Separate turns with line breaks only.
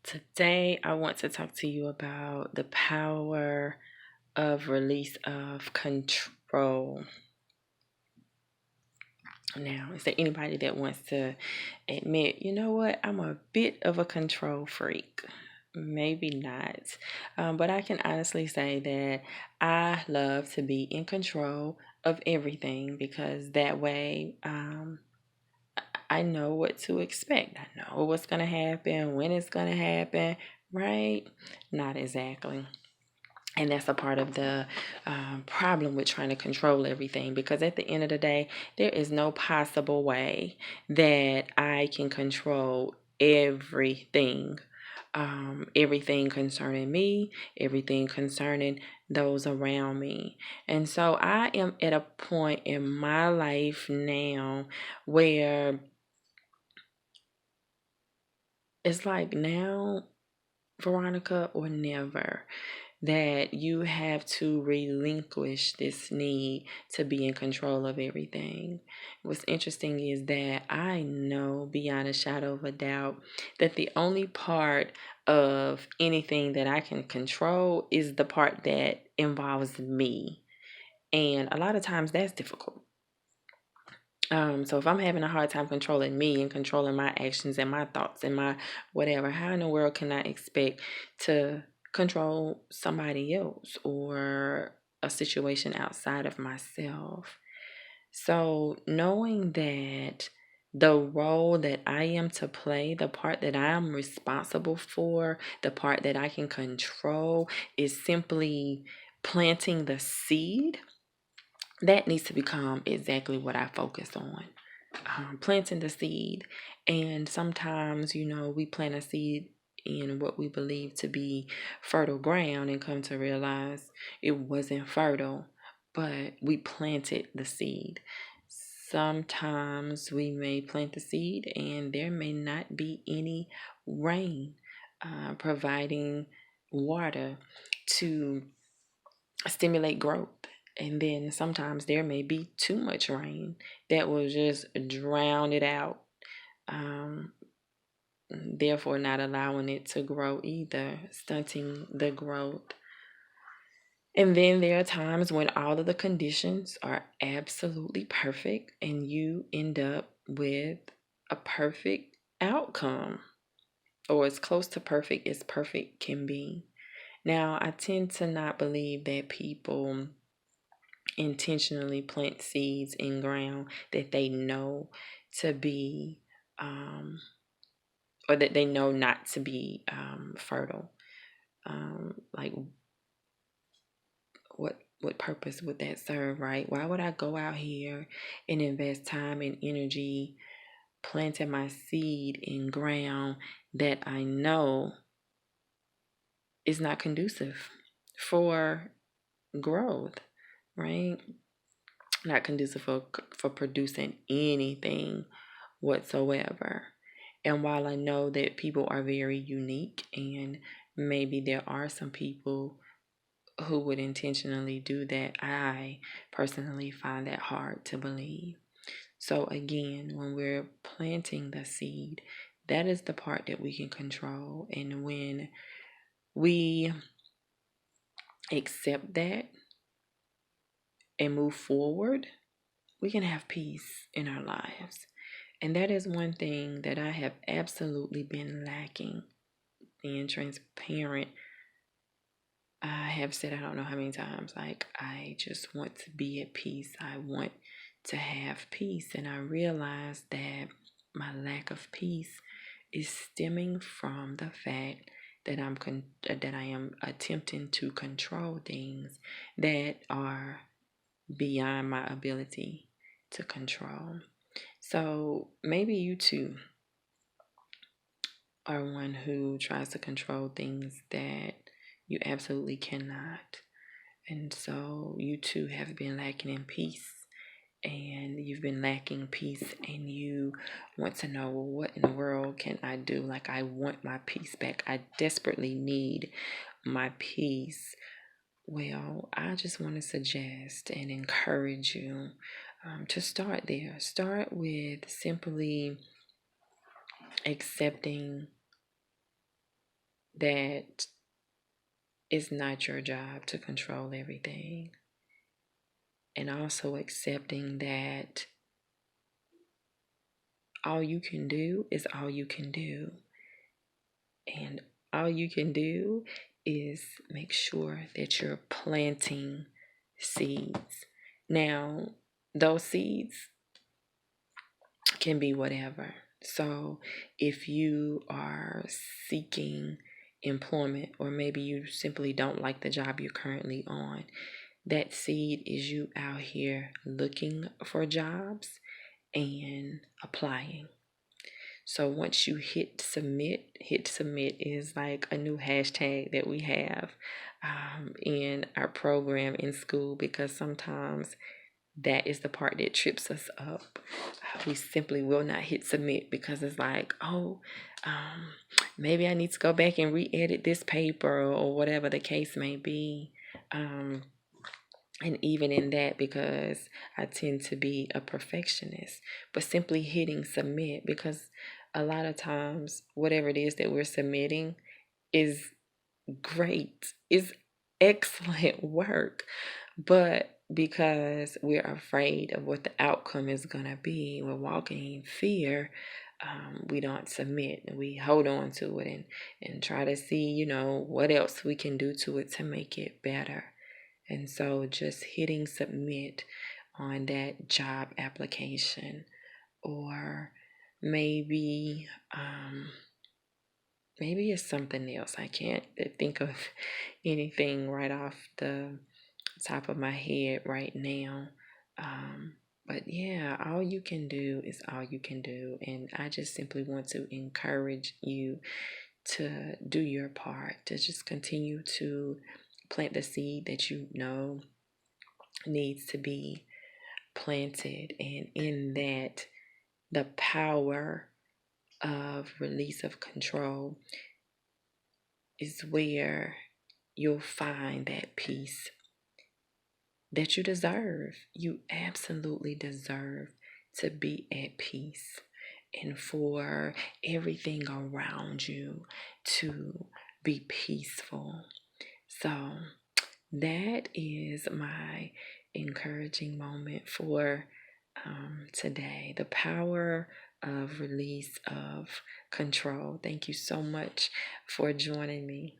Today, I want to talk to you about the power of release of control. Now, is there anybody that wants to admit, you know what, I'm a bit of a control freak? Maybe not. But I can honestly say that I love to be in control of everything because that way I know what to expect. I know what's going to happen, when it's going to happen, right? Not exactly. And that's a part of the problem with trying to control everything, because at the end of the day, there is no possible way that I can control everything. Everything concerning me, everything concerning those around me. And so I am at a point in my life now where it's like now, Veronica, or never, that you have to relinquish this need to be in control of everything. What's interesting is that I know beyond a shadow of a doubt that the only part of anything that I can control is the part that involves me. And a lot of times that's difficult. So if I'm having a hard time controlling me and controlling my actions and my thoughts and my whatever, how in the world can I expect to control somebody else or a situation outside of myself? So knowing that the role that I am to play, the part that I am responsible for, the part that I can control is simply planting the seed, that needs to become exactly what I focus on. Planting the seed. And sometimes, we plant a seed in what we believe to be fertile ground and come to realize it wasn't fertile, but we planted the seed. Sometimes we may plant the seed and there may not be any rain providing water to stimulate growth. And then sometimes there may be too much rain that will just drown it out, um, therefore not allowing it to grow either, stunting the growth. And then there are times when all of the conditions are absolutely perfect and you end up with a perfect outcome, or as close to perfect as perfect can be. Now, I tend to not believe that people intentionally plant seeds in ground that they know to be or that they know not to be fertile. Like what purpose would that serve, right? Why would I go out here and invest time and energy planting my seed in ground that I know is not conducive for growth, right? Not conducive for producing anything whatsoever. And while I know that people are very unique and maybe there are some people who would intentionally do that, I personally find that hard to believe. So again, when we're planting the seed, that is the part that we can control. And when we accept that and move forward, we can have peace in our lives. And that is one thing that I have absolutely been lacking. Being transparent, I have said I don't know how many times, like, I just want to be at peace. I want to have peace. And I realized that my lack of peace is stemming from the fact that that I am attempting to control things that are beyond my ability to control. So maybe you too are one who tries to control things that you absolutely cannot. And so you too have been lacking in peace, and you've been lacking peace, and you want to know, well, what in the world can I do? Like, I want my peace back. I desperately need my peace. Well, I just want to suggest and encourage you to start there. Start with simply accepting that it's not your job to control everything. And also accepting that all you can do is all you can do. And all you can do is make sure that you're planting seeds. Now, those seeds can be whatever. So, if you are seeking employment, or maybe you simply don't like the job you're currently on, that seed is you out here looking for jobs and applying. So once you hit submit is like a new hashtag that we have in our program in school, because sometimes that is the part that trips us up. We simply will not hit submit because it's like, oh, maybe I need to go back and re-edit this paper, or whatever the case may be. And even in that, because I tend to be a perfectionist, but simply hitting submit, because a lot of times whatever it is that we're submitting is great, is excellent work, but because we're afraid of what the outcome is going to be, we're walking in fear. We don't submit, and we hold on to it and try to see, what else we can do to it to make it better. And so just hitting submit on that job application, or maybe maybe it's something else. I can't think of anything right off the top of my head right now. But yeah, all you can do is all you can do. And I just simply want to encourage you to do your part, to just continue to plant the seed that you know needs to be planted. And in that, the power of release of control is where you'll find that peace that you deserve. You absolutely deserve to be at peace, and for everything around you to be peaceful. So that is my encouraging moment for today. The power of release of control. Thank you so much for joining me.